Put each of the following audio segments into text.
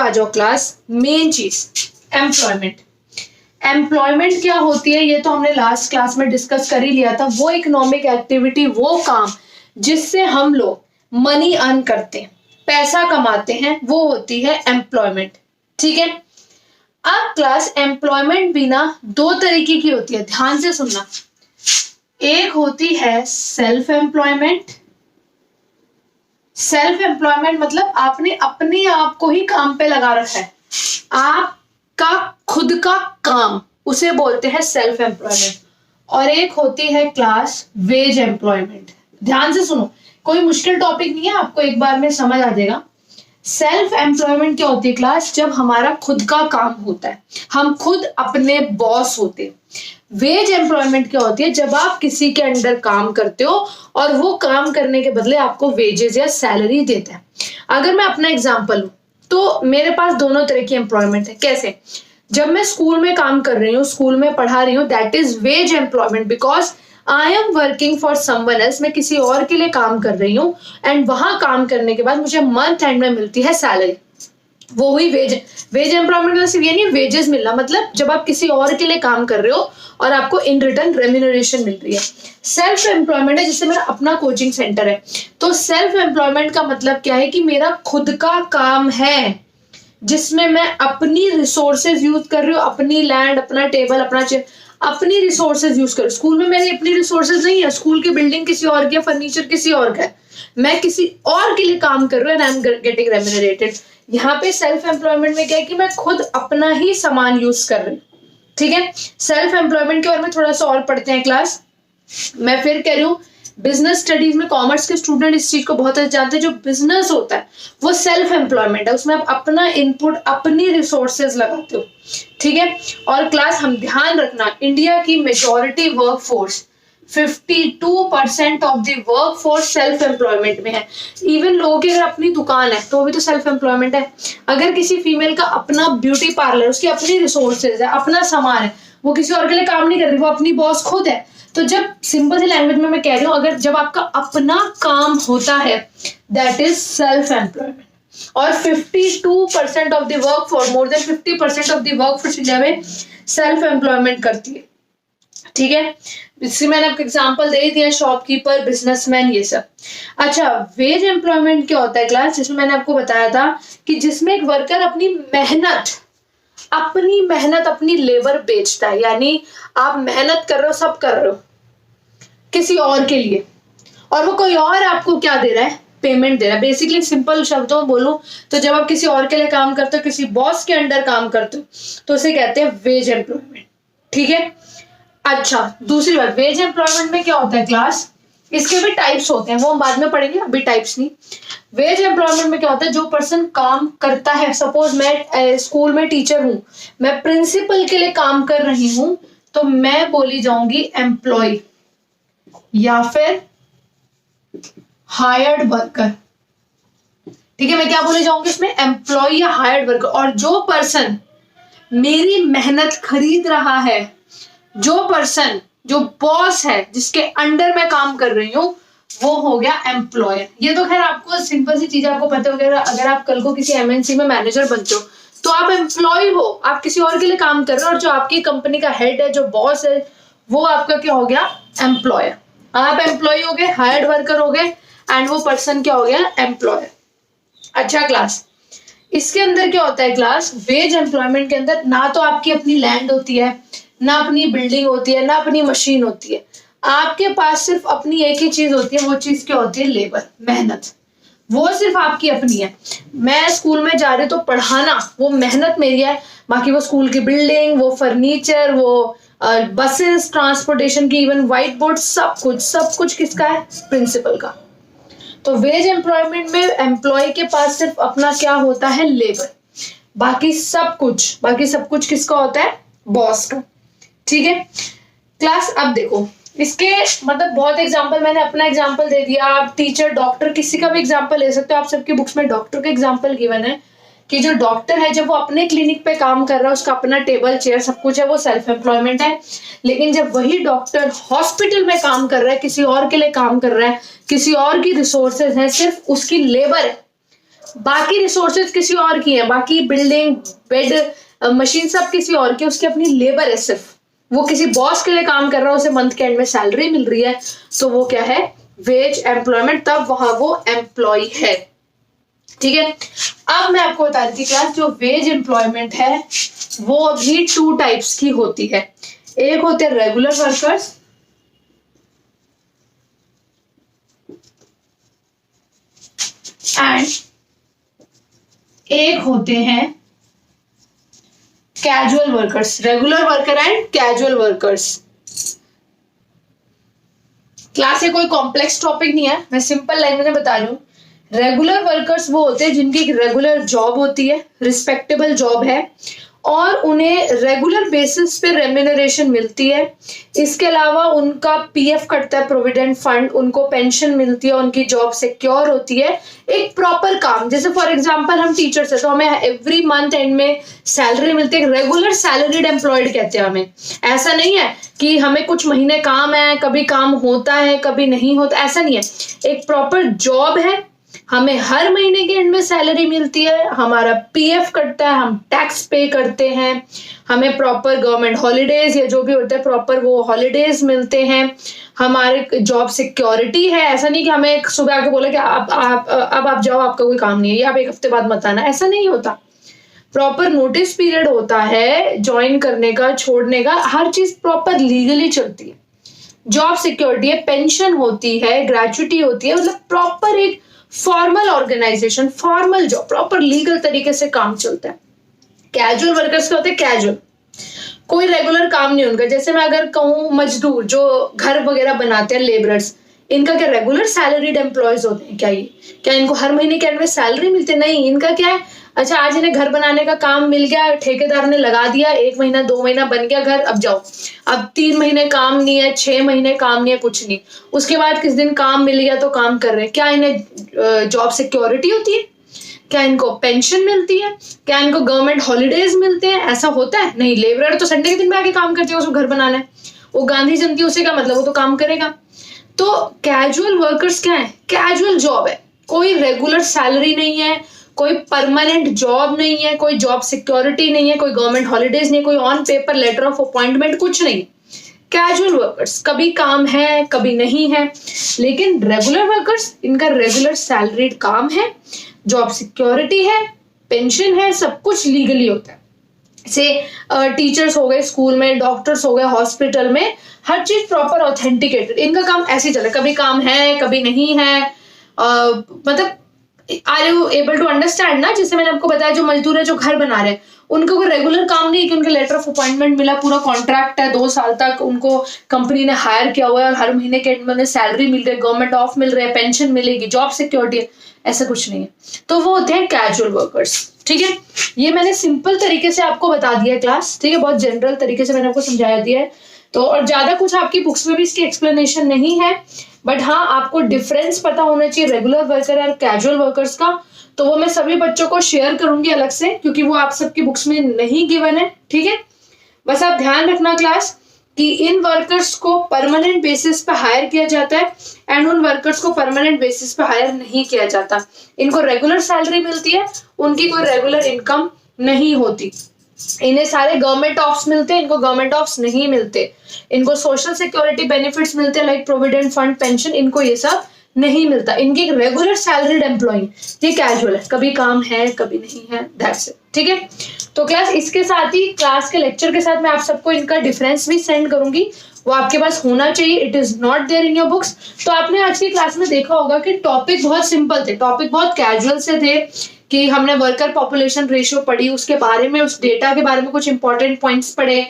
आ जाओ class, main चीज employment. Employment क्या होती है ये तो हमने लास्ट क्लास में डिस्कस कर ही लिया था। वो इकोनॉमिक एक्टिविटी, वो काम जिससे हम लोग मनी अर्न करते हैं, पैसा कमाते हैं, वो होती है एम्प्लॉयमेंट। ठीक है, अब क्लास एम्प्लॉयमेंट भी ना दो तरीके की होती है, ध्यान से सुनना। एक होती है सेल्फ एम्प्लॉयमेंट। सेल्फ एम्प्लॉयमेंट मतलब आपने अपने आप को ही काम पे लगा रखा है, आपका खुद का काम, उसे बोलते हैं सेल्फ एम्प्लॉयमेंट। और एक होती है क्लास वेज एम्प्लॉयमेंट। ध्यान से सुनो, कोई मुश्किल टॉपिक नहीं है, आपको एक बार में समझ आ जाएगा। सेल्फ एम्प्लॉयमेंट क्या होती है क्लास, जब हमारा खुद का काम होता है, हम खुद अपने बॉस होते हैं। वेज एम्प्लॉयमेंट क्या होती है, जब आप किसी के अंडर काम करते हो और वो काम करने के बदले आपको वेजेस या सैलरी देता है। अगर मैं अपना एग्जांपल लूं तो मेरे पास दोनों तरह की एम्प्लॉयमेंट है। कैसे, जब मैं स्कूल में काम कर रही हूँ, स्कूल में पढ़ा रही हूँ, that is veg employment because I am working for someone else, मैं किसी और के लिए काम कर रही हूँ एंड वहां काम करने के बाद मुझे मंथ एंड में मिलती है सैलरी, वो हुई वेज। वेज एम्प्लॉयमेंट का सिर्फ ये नहीं वेजेस मिलना, मतलब जब आप किसी और के लिए काम कर रहे हो और आपको इन रिटर्न रेम्यूनरेशन मिल रही है। सेल्फ एम्प्लॉयमेंट है, जिससे मेरा अपना कोचिंग सेंटर है। तो सेल्फ एम्प्लॉयमेंट का मतलब क्या है कि मेरा खुद का काम है जिसमें मैं अपनी रिसोर्सेज यूज कर रही हूँ, अपनी लैंड, अपना टेबल, अपना चेयर, अपनी रिसोर्सेज यूज कर। स्कूल में मेरी अपनी रिसोर्सेज नहीं है, स्कूल की बिल्डिंग किसी और की है, फर्नीचर किसी और का है, मैं किसी और के लिए काम कर रही हूँ एंड आई एम गेटिंग रेम्यूनरेटेड। यहाँ पे सेल्फ एम्प्लॉयमेंट में क्या है कि मैं खुद अपना ही सामान यूज कर रही हूँ। ठीक है, सेल्फ एम्प्लॉयमेंट के बारे में थोड़ा सा और पढ़ते हैं क्लास। मैं फिर कह रही हूँ, बिजनेस स्टडीज में कॉमर्स के स्टूडेंट इस चीज को बहुत अच्छे जानते हैं, जो बिजनेस होता है वो सेल्फ एम्प्लॉयमेंट है, उसमें आप अपना इनपुट, अपनी रिसोर्सेज लगाते हो। ठीक है, और क्लास हम ध्यान रखना, इंडिया की majority work force 52% of the work force self employment में है। इवन लोगों की अगर अपनी दुकान है तो वो भी तो सेल्फ एम्प्लॉयमेंट है। अगर किसी फीमेल का अपना ब्यूटी पार्लर, उसकी अपनी रिसोर्सेज है, अपना सामान है, वो किसी और के लिए काम नहीं कर रही, वो अपनी बॉस खुद है। तो जब सिंपल सी लैंग्वेज में मैं कह रही हूँ, अगर जब आपका अपना काम होता है दैट इज सेल्फ एम्प्लॉयमेंट। और 52% of the work force, more than 50% of the work force India में सेल्फ एम्प्लॉयमेंट करती है। ठीक है, इससे मैंने आपको एग्जांपल दे दिया, शॉपकीपर, बिजनेसमैन, ये सब। अच्छा, वेज एम्प्लॉयमेंट क्या होता है क्लास, जिसमें मैंने आपको बताया था कि जिसमें एक वर्कर अपनी मेहनत, अपनी लेबर बेचता है, यानी आप मेहनत कर रहे हो, सब कर रहे हो किसी और के लिए, और वो कोई और आपको क्या दे रहा है, पेमेंट दे रहा है। बेसिकली सिंपल शब्दों में बोलूं तो जब आप किसी और के लिए काम करते हो, किसी बॉस के अंडर काम करते हो, तो उसे कहते हैं वेज एम्प्लॉयमेंट। ठीक है, अच्छा दूसरी बात, वेज एम्प्लॉयमेंट में क्या होता है क्लास, इसके भी टाइप्स होते हैं, वो हम बाद में पढ़ेंगे, अभी टाइप्स नहीं। वेज एम्प्लॉयमेंट में क्या होता है, जो पर्सन काम करता है, सपोज मैं स्कूल में टीचर हूं, मैं प्रिंसिपल के लिए काम कर रही हूं, तो मैं बोली जाऊंगी एम्प्लॉय या फिर हायर्ड वर्कर। ठीक है, मैं क्या बोली जाऊंगी इसमें, एम्प्लॉय या हायर्ड वर्कर। और जो पर्सन मेरी मेहनत खरीद रहा है, जो पर्सन, जो बॉस है, जिसके अंडर मैं काम कर रही हूँ, वो हो गया एम्प्लॉयर। ये तो खैर आपको सिंपल सी चीज आपको पता होगा, अगर आप कल को किसी एमएनसी में मैनेजर बनते हो तो आप एम्प्लॉय हो, आप किसी और के लिए काम कर रहे हो, और जो आपकी कंपनी का हेड है, जो बॉस है, वो आपका क्या हो गया, एम्प्लॉयर। आप एम्प्लॉय हो गए, हायर्ड वर्कर हो गए, एंड वो पर्सन क्या हो गया, एम्प्लॉयर। अच्छा क्लास, इसके अंदर क्या होता है क्लास, वेज एम्प्लॉयमेंट के अंदर ना तो आपकी अपनी लैंड होती है, ना अपनी बिल्डिंग होती है, ना अपनी मशीन होती है, आपके पास सिर्फ अपनी एक ही चीज होती है, वो चीज क्या होती है, लेबर, मेहनत, वो सिर्फ आपकी अपनी है। मैं स्कूल में जा रही हूँ तो पढ़ाना, वो मेहनत मेरी है, बाकी वो स्कूल की बिल्डिंग, वो फर्नीचर, वो बसेस, ट्रांसपोर्टेशन की, इवन व्हाइट बोर्ड, सब कुछ किसका है, प्रिंसिपल का। तो वेज एम्प्लॉयमेंट में एम्प्लॉय के पास सिर्फ अपना क्या होता है, लेबर, बाकी सब कुछ किसका होता है, बॉस का। ठीक है क्लास, अब देखो इसके मतलब बहुत एग्जांपल, मैंने अपना एग्जांपल दे दिया, आप टीचर, डॉक्टर, किसी का भी एग्जांपल ले सकते हो। आप सबकी बुक्स में डॉक्टर का एग्जांपल गिवन है कि जो डॉक्टर है, जब वो अपने क्लिनिक पे काम कर रहा है, उसका अपना टेबल, चेयर, सब कुछ है, वो सेल्फ एम्प्लॉयमेंट है। लेकिन जब वही डॉक्टर हॉस्पिटल में काम कर रहा है, किसी और के लिए काम कर रहा है, किसी और की रिसोर्सेज है, सिर्फ उसकी लेबर है, बाकी रिसोर्सेज किसी और की है, बाकी बिल्डिंग, बेड, मशीन सब किसी और की, उसकी अपनी लेबर है सिर्फ, वो किसी बॉस के लिए काम कर रहा है, उसे मंथ के एंड में सैलरी मिल रही है, तो वो क्या है, वेज एम्प्लॉयमेंट, तब वहां वो एम्प्लॉय है। ठीक है, अब मैं आपको बता रही थी क्लास, जो वेज एम्प्लॉयमेंट है वो अभी 2 टाइप्स की होती है। एक होते हैं रेगुलर वर्कर्स एंड एक होते हैं casual workers. Regular worker and casual workers. Class ये कोई कॉम्प्लेक्स टॉपिक नहीं है, मैं सिंपल लाइन में बता रही हूँ। रेगुलर वर्कर्स वो होते हैं जिनकी एक रेगुलर जॉब होती है, रिस्पेक्टेबल जॉब है, और उन्हें रेगुलर बेसिस पे रेम्यूनरेशन मिलती है। इसके अलावा उनका पीएफ कटता है, प्रोविडेंट फंड, उनको पेंशन मिलती है, उनकी जॉब सिक्योर होती है। एक प्रॉपर काम, जैसे फॉर एग्जांपल हम टीचर्स है तो हमें एवरी मंथ एंड में सैलरी मिलती है, रेगुलर सैलरीड एम्प्लॉयड कहते हैं हमें। ऐसा नहीं है कि हमें कुछ महीने काम है, कभी काम होता है कभी नहीं होता, ऐसा नहीं है। एक प्रॉपर जॉब है, हमें हर महीने के एंड में सैलरी मिलती है, हमारा पीएफ कटता है, हम टैक्स पे करते हैं, हमें प्रॉपर गवर्नमेंट हॉलीडेज या जो भी होता है प्रॉपर वो हॉलीडेज मिलते हैं, हमारे जॉब सिक्योरिटी है। ऐसा नहीं कि हमें सुबह आके बोला कि अब आप जाओ, आपका कोई काम नहीं है, या आप 1 हफ्ते बाद मत आना, ऐसा नहीं होता। प्रॉपर नोटिस पीरियड होता है ज्वाइन करने का, छोड़ने का, हर चीज प्रॉपर लीगली चलती है। जॉब सिक्योरिटी है, पेंशन होती है, ग्रेचुटी होती है, मतलब प्रॉपर एक formal organisation, formal job, proper legal तरीके से काम चलता है। कैजुअल वर्कर्स क्या होते हैं, कैजुअल, कोई रेगुलर काम नहीं उनका। जैसे मैं अगर कहूँ मजदूर जो घर वगैरह बनाते हैं, लेबरर्स, इनका क्या रेगुलर सैलरीड एम्प्लॉयज होते हैं क्या? ये क्या इनको हर महीने के एंड में सैलरी मिलती है? नहीं, इनका क्या है, अच्छा आज इन्हें घर बनाने का काम मिल गया, ठेकेदार ने लगा दिया, 1 महीना 2 महीना बन गया घर, अब जाओ। अब 3 महीने काम नहीं है, 6 महीने काम नहीं है, कुछ नहीं, उसके बाद किस दिन काम मिल गया तो काम कर रहे हैं। क्या इन्हें जॉब सिक्योरिटी होती है? क्या इनको पेंशन मिलती है? क्या इनको गवर्नमेंट हॉलीडेज मिलते हैं? ऐसा होता है? नहीं। लेबरर तो संडे के दिन में आके काम करते हैं, उसको घर बनाना है, वो गांधी जयंती, उसे क्या मतलब, वो तो काम करेगा। तो कैजुअल वर्कर्स क्या है, कैजुअल जॉब है, कोई रेगुलर सैलरी नहीं है, कोई परमानेंट जॉब नहीं है, कोई जॉब सिक्योरिटी नहीं है, कोई गवर्नमेंट हॉलीडेज नहीं, कोई on paper letter of appointment, कुछ नहीं। कैजुअल वर्कर्स, कभी काम है कभी नहीं है। लेकिन रेगुलर वर्कर्स, इनका रेगुलर सैलरीड काम है, जॉब सिक्योरिटी है, पेंशन है, सब कुछ लीगली होता है। से टीचर्स हो गए स्कूल में, डॉक्टर्स हो गए हॉस्पिटल में, हर चीज प्रॉपर ऑथेंटिकेटेड। इनका काम ऐसे ही चल रहा है, कभी काम है कभी नहीं है। मतलब are you able to understand ना? जैसे मैंने आपको बताया, जो मजदूर है जो घर बना रहे हैं, उनको कोई रेगुलर काम नहीं है कि उनके लेटर ऑफ अपॉइंटमेंट मिला, पूरा कॉन्ट्रैक्ट है, 2 साल तक उनको कंपनी ने हायर किया हुआ है और हर महीने के एंड में उन्हें सैलरी मिल रही है, गवर्नमेंट ऑफ मिल रहे हैं, पेंशन मिलेगी, जॉब सिक्योरिटी है, ऐसा कुछ नहीं है। तो वो होते हैं कैजुअल वर्कर्स। ठीक है, ये मैंने सिंपल तरीके से आपको बता दिया है क्लास। ठीक है, बहुत जनरल तरीके से मैंने आपको समझाया दिया है। तो और ज्यादा कुछ आपकी बुक्स में भी इसकी एक्सप्लेनेशन नहीं है, बट हाँ आपको डिफरेंस पता होना चाहिए रेगुलर वर्कर और कैजुअल वर्कर्स का। तो वो मैं सभी बच्चों को शेयर करूंगी अलग से, क्योंकि वो आप सबकी बुक्स में नहीं गिवन है। ठीक है, बस आप ध्यान रखना क्लास कि इन वर्कर्स को परमानेंट बेसिस पे हायर किया जाता है एंड उन वर्कर्स को परमानेंट बेसिस पे हायर नहीं किया जाता। इनको रेगुलर सैलरी मिलती है, उनकी कोई रेगुलर इनकम नहीं होती। इन्हें सारे गवर्नमेंट ऑफ्स मिलते हैं, इनको गवर्नमेंट ऑफ्स नहीं मिलते। इनको सोशल सिक्योरिटी बेनिफिट्स मिलते हैं लाइक प्रोविडेंट फंड, पेंशन, इनको ये सब नहीं मिलता। इनकी एक रेगुलर सैलरीड एम्प्लॉय, ये कैजुअल है, कभी काम है कभी नहीं है, दैट्स इट। ठीक है, तो क्लास इसके साथ ही क्लास के लेक्चर के साथ मैं आप सबको इनका डिफरेंस भी सेंड करूंगी, वो आपके पास होना चाहिए। It is not there in your books. तो आपने आज की क्लास में देखा होगा कि टॉपिक बहुत सिंपल थे, टॉपिक बहुत कैजुअल से थे, कि हमने वर्कर पॉपुलेशन रेशियो पढ़ी, उसके बारे में, उस डेटा के बारे में कुछ इंपॉर्टेंट पॉइंट्स पढ़े,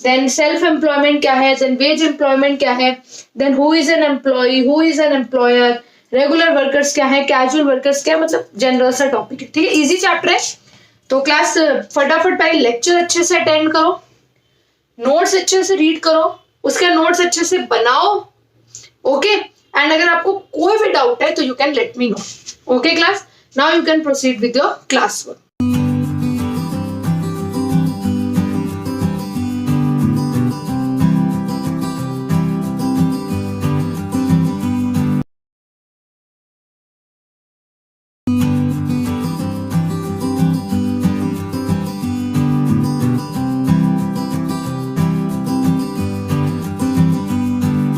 देन सेल्फ एम्प्लॉयमेंट क्या है, देन वेज एम्प्लॉयमेंट क्या है, then who is an employee, who is an employer, regular workers क्या है, कैजुअल वर्कर्स क्या है, मतलब जनरल सा टॉपिक है। ठीक है, इजी चैप्टर है। तो क्लास फटाफट पहले लेक्चर अच्छे से अटेंड करो, नोट्स अच्छे से रीड करो, उसके नोट्स अच्छे से बनाओ। ओके, एंड अगर आपको कोई भी डाउट है तो you can let me know. Okay class, now you can proceed with your class work.